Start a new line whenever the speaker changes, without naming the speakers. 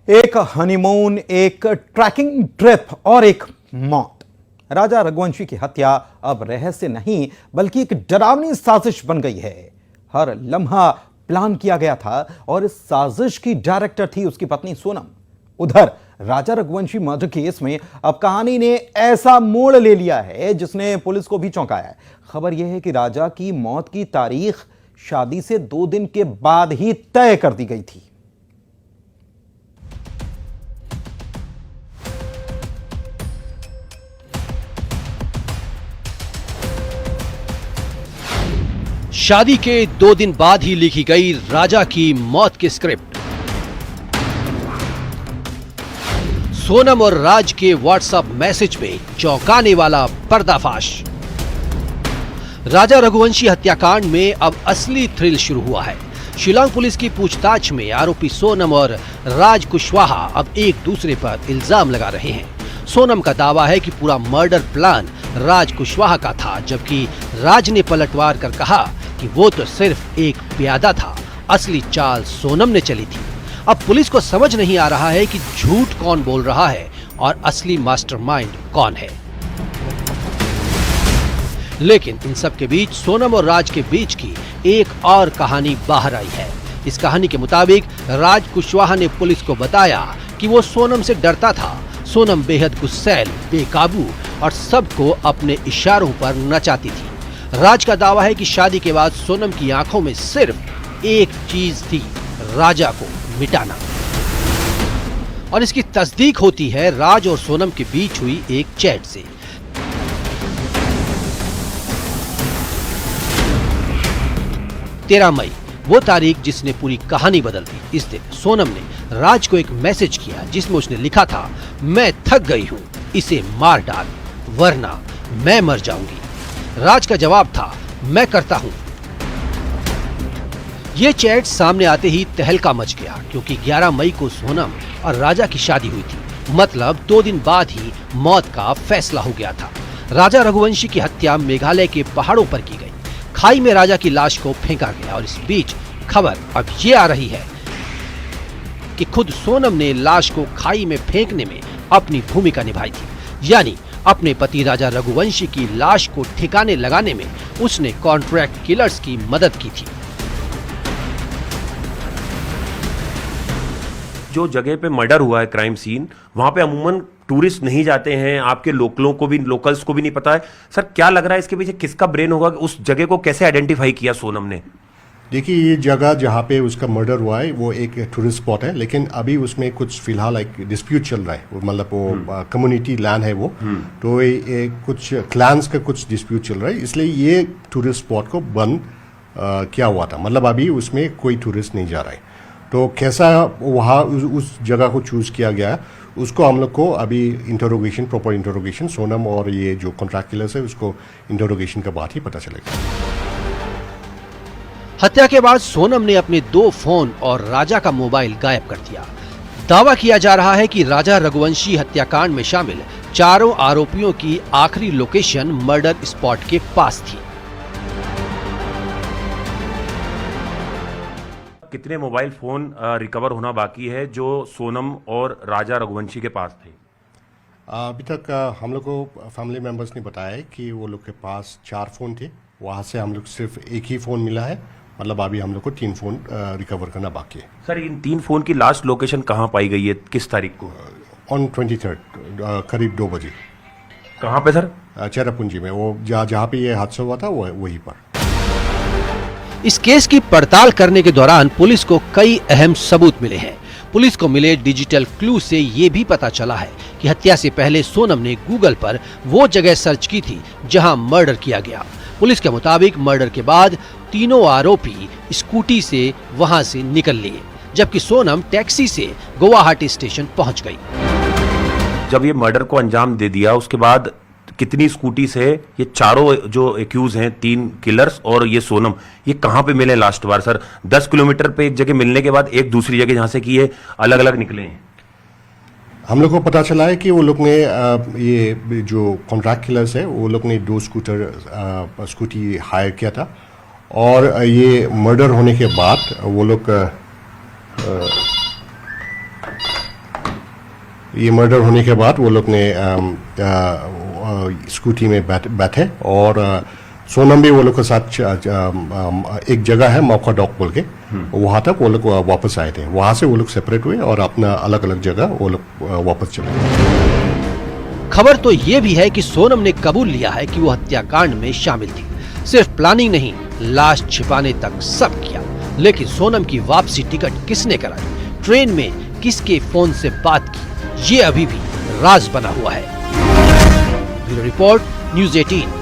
एक हनीमून, एक trekking trip और एक मौत। राजा रघुवंशी की हत्या अब रहस्य नहीं बल्कि एक डरावनी साजिश बन गई है। हर लम्हा प्लान किया गया था और इस साजिश की डायरेक्टर थी उसकी पत्नी सोनम। उधर राजा रघुवंशी मर्डर केस में अब कहानी ने ऐसा मोड़ ले लिया है जिसने पुलिस को भी चौंकाया है। खबर यह है कि राजा की मौत की तारीख शादी से 2 दिन के बाद ही तय कर दी गई थी।
शादी के 2 दिन बाद ही लिखी गई राजा की मौत की स्क्रिप्ट। सोनम और राज के व्हाट्सएप मैसेज में चौंकाने वाला पर्दाफाश। राजा रघुवंशी हत्याकांड में अब असली थ्रिल शुरू हुआ है। शिलांग पुलिस की पूछताछ में आरोपी सोनम और राज कुशवाहा अब एक दूसरे पर इल्जाम लगा रहे हैं। सोनम का दावा है कि पूरा मर्डर प्लान राज कुशवाहा का था, जबकि राज ने पलटवार कर कहा कि वो तो सिर्फ एक प्यादा था, असली चाल सोनम ने चली थी। अब पुलिस को समझ नहीं आ रहा है कि झूठ कौन बोल रहा है और असली मास्टरमाइंड कौन है। लेकिन इन सब के बीच सोनम और राज के बीच की एक और कहानी बाहर आई है। इस कहानी के मुताबिक राज कुशवाहा ने पुलिस को बताया कि वो सोनम से डरता था। सोनम बेहद गुस्सैल, बेकाबू और सबको अपने इशारों पर नचाती थी। राज का दावा है कि शादी के बाद सोनम की आंखों में सिर्फ एक चीज थी, राजा को मिटाना। और इसकी तस्दीक होती है राज और सोनम के बीच हुई एक चैट से। तेरह मई वो तारीख जिसने पूरी कहानी बदल दी। इस दिन सोनम ने राज को एक मैसेज किया जिसमें उसने लिखा था, मैं थक गई हूं, इसे मार डाल वरना मैं मर जाऊंगी। राज का जवाब था, मैं करता हूं। ये चैट सामने आते ही तहलका मच गया, क्योंकि 11 मई को सोनम और राजा की शादी हुई थी। मतलब 2 दिन बाद ही मौत का फैसला हो गया था। राजा रघुवंशी की हत्या मेघालय के पहाड़ों पर की गई। खाई में राजा की लाश को फेंका गया और इस बीच खबर अब ये आ रही है कि खुद सोनम ने लाश को खाई में फेंकने में अपनी भूमिका निभाई थी। यानी अपने पति राजा रघुवंशी की लाश को ठिकाने लगाने में उसने कॉन्ट्रैक्ट किलर्स की मदद की थी।
जो जगह पे मर्डर हुआ है, क्राइम सीन, वहां पे अमूमन टूरिस्ट नहीं जाते हैं। आपके लोकल्स को भी नहीं पता है। सर, क्या लग रहा है इसके पीछे किसका ब्रेन होगा? उस जगह को कैसे आइडेंटिफाई किया सोनम ने?
देखिए, ये जगह जहाँ पे उसका मर्डर हुआ है वो एक टूरिस्ट स्पॉट है, लेकिन अभी उसमें कुछ फिलहाल एक डिस्प्यूट चल रहा है। मतलब वो कम्युनिटी लैंड है वो, तो ये कुछ क्लैंस का कुछ डिस्प्यूट चल रहा है, इसलिए ये टूरिस्ट स्पॉट को बंद किया हुआ था। मतलब अभी उसमें कोई टूरिस्ट नहीं जा रहा है। तो कैसा वहाँ उस जगह को चूज किया गया, उसको हम लोग को अभी प्रॉपर इंटरोगेशन सोनम और ये जो कॉन्ट्रैक्ट किलर्स है उसको इंटरोगेशन के बाद ही पता चलेगा।
हत्या के बाद सोनम ने अपने 2 फोन और राजा का मोबाइल गायब कर दिया। दावा किया जा रहा है कि राजा रघुवंशी हत्याकांड में शामिल 4 आरोपियों की आखिरी लोकेशन मर्डर स्पॉट के पास थी।
कितने मोबाइल फोन रिकवर होना बाकी है जो सोनम और राजा रघुवंशी के पास थे?
अभी तक हम लोग को फैमिली मेंबर्स ने बताया है कि वो लोग के पास 4 फ़ोन थे। वहाँ से हम लोग सिर्फ एक ही फ़ोन मिला है। मतलब अभी हम लोग को 3 फ़ोन रिकवर करना बाकी है।
सर, इन 3 फोन की लास्ट लोकेशन कहाँ पाई गई है, किस तारीख को?
ऑन 23 करीब 2 बजे।
कहाँ पे सर?
चेरापूंजी में, वो जहाँ पे ये हादसा हुआ था वो वहीं पर।
इस केस की पड़ताल करने के दौरान पुलिस को कई अहम सबूत मिले हैं। पुलिस को मिले डिजिटल क्लू से ये भी पता चला है कि हत्या से पहले सोनम ने गूगल पर वो जगह सर्च की थी जहां मर्डर किया गया। पुलिस के मुताबिक मर्डर के बाद तीनों आरोपी स्कूटी से वहां से निकल लिए, जबकि सोनम टैक्सी से गुवाहाटी स्टेशन पहुंच गई।
जब ये मर्डर को अंजाम दे दिया उसके बाद कितनी स्कूटी से ये चारों जो एक्यूज हैं, 3 किलर्स और ये सोनम, ये कहां पे मिले लास्ट बार सर? 10 किलोमीटर पे एक जगह मिलने के बाद एक दूसरी जगह जहां से कि ये अलग अलग निकले हैं।
हम लोग को पता चला है कि वो लोग ने ये जो कॉन्ट्रैक्ट किलर्स है वो लोग ने 2 स्कूटी हायर किया था और ये मर्डर होने के बाद वो लोग ये मर्डर होने के बाद वो लोग ने स्कूटी में बैठे और सोनम भी वो लोग के साथ एक जगह है मौका डॉक बोल के, वहां तक वो लोग वापस आए थे। वहां से वो लोग सेपरेट हुए और अपना अलग अलग जगह वो लोग वापस चले गए।
खबर तो ये भी है कि सोनम ने कबूल लिया है कि वो हत्याकांड में शामिल थी। सिर्फ प्लानिंग नहीं, लाश छिपाने तक सब किया। लेकिन सोनम की वापसी टिकट किसने कराई, ट्रेन में किसके फोन से बात की, ये अभी भी राज बना हुआ है। Bureau report, news 18।